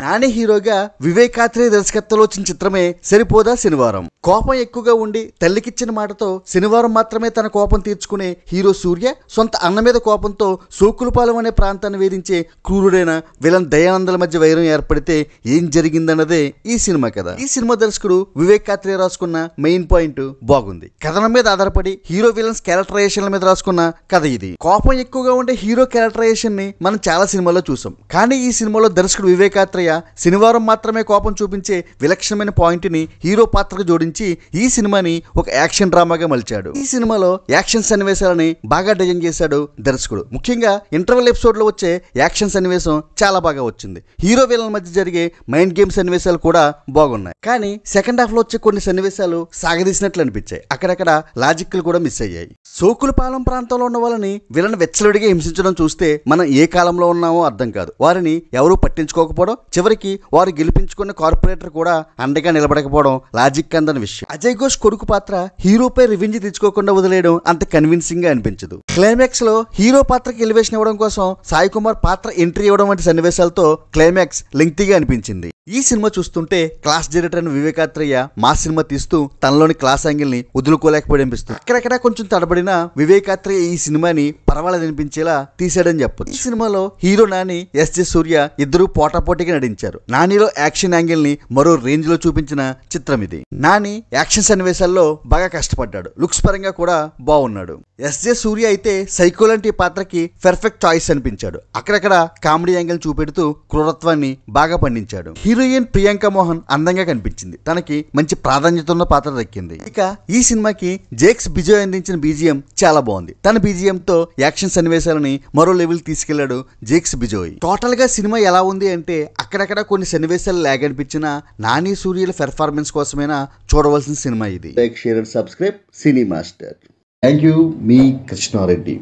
నాని హీరోగా వివేక్ ఆత్రేయ దర్శకత్వంలో వచ్చిన చిత్రమే సరిపోదా శనివారం. కోపం ఎక్కువగా ఉండి తల్లికిచ్చిన మాటతో శనివారం మాత్రమే తన కోపం తీర్చుకునే హీరో సూర్య సొంత అన్న మీద కోపంతో సోకులపాలెం అనే ప్రాంతాన్ని వేధించే క్రూరుడైన విలన్ దయానందల మధ్య వైరం ఏర్పడితే ఏం జరిగిందన్నదే ఈ సినిమా కథ. ఈ సినిమా దర్శకుడు వివేక్ ఆత్రేయ రాసుకున్న మెయిన్ పాయింట్ బాగుంది. కథనం మీద ఆధారపడి హీరో విలన్స్ క్యారెక్టరైజేషన్ల మీద రాసుకున్న కథ ఇది. కోపం ఎక్కువగా ఉండే హీరో క్యారెక్టరైజేషన్ ని మనం చాలా సినిమాల్లో చూసాం. కానీ ఈ సినిమాలో దర్శకుడు వివేక్ ఆత్రేయ శనివారం మాత్రమే కోపం చూపించే విలక్షణమైన పాయింట్ ని హీరో పాత్రకు జోడించి ఈ సినిమాని ఒక యాక్షన్ డ్రామాగా మలిచాడు. ఈ సినిమాలో యాక్షన్ సన్నివేశాలని బాగా డిజైన్ చేశాడు దర్శకుడు. ముఖ్యంగా ఇంటర్వెల్ ఎపిసోడ్ లో వచ్చే యాక్షన్ సన్నివేశం చాలా బాగా వచ్చింది. హీరో విలన్ మధ్య జరిగే మైండ్ గేమ్ సన్నివేశాలు కూడా బాగున్నాయి. కానీ సెకండ్ హాఫ్ లో వచ్చే కొన్ని సన్నివేశాలు సాగదీసినట్లు అనిపించాయి. అక్కడక్కడ లాజిక్లు కూడా మిస్ అయ్యాయి. సోకులపాలెం ప్రాంతంలో ఉన్న వాళ్ళని విలన్ వెచ్చలుడిగా హింసించడం చూస్తే మనం ఏ కాలంలో ఉన్నామో అర్థం కాదు. వారిని ఎవరూ పట్టించుకోకపోవడం, చివరికి వారు గెలిపించుకున్న కార్పొరేటర్ కూడా అండగా నిలబడకపోవడం లాజిక్ అందని విషయం. అజయ్ ఘోష్ కొడుకు పాత్ర హీరోపై రివెంజ్ తెచ్చుకోకుండా వదిలేయడం అంత కన్విన్సింగ్ గా అనిపించదు. క్లైమాక్స్ లో హీరో పాత్రకి ఎలివేషన్ ఇవ్వడం కోసం సాయి కుమార్ పాత్ర ఎంట్రీ ఇవ్వడం వంటి సన్నివేశాలతో క్లైమాక్స్ లెంగ్తీగా అనిపించింది. ఈ సినిమా చూస్తుంటే క్లాస్ డైరెక్టర్ అయిన వివేక్ ఆత్రేయ మా సినిమా తీస్తూ తనలోని క్లాస్ యాంగిల్ ని వదులుకోలేకపోయి అనిపిస్తుంది. అక్కడక్కడ కొంచెం తడబడిన వివేక్ ఆత్రేయ ఈ సినిమాని పర్వాలేదనిపించేలా తీసాడని చెప్పొచ్చు. ఈ సినిమాలో హీరో నాని, ఎస్జే సూర్య ఇద్దరు పోటాపోటీగా నటించారు. నానిలో యాక్షన్ యాంగిల్ ని మరో రేంజ్ లో చూపించిన చిత్రం ఇది. నాని యాక్షన్ సన్నివేశాల్లో బాగా కష్టపడ్డాడు. లుక్స్ పరంగా కూడా బాగున్నాడు. ఎస్జే సూర్య అయితే సైకో లాంటి పాత్రకి పర్ఫెక్ట్ చాయిస్ అనిపించాడు. అక్కడక్కడ కామెడీ యాంగిల్ చూపెడుతూ క్రూరత్వాన్ని బాగా పండించాడు. హీరోయిన్ ప్రియాంక మోహన్ అందంగా కనిపించింది. తనకి మంచి ప్రాధాన్యత ఉన్న పాత్ర దక్కింది. ఇక ఈ సినిమాకి జేక్స్ బిజోయ్ అందించిన బీజిఎం చాలా బాగుంది. తన బీజిఎం తో యాక్షన్ సన్నివేశాలని మరో లెవెల్ తీసుకెళ్లాడు జేక్స్ బిజోయ్. టోటల్ గా సినిమా ఎలా ఉంది అంటే అక్కడక్కడ కొన్ని సన్నివేశాలు లాగ్ అనిపించిన నాని సూర్యుల పెర్ఫార్మెన్స్ కోసమైనా చూడవలసిన సినిమా ఇది. Like, share and subscribe cine master. Thank you. మీ కృష్ణారెడ్డి.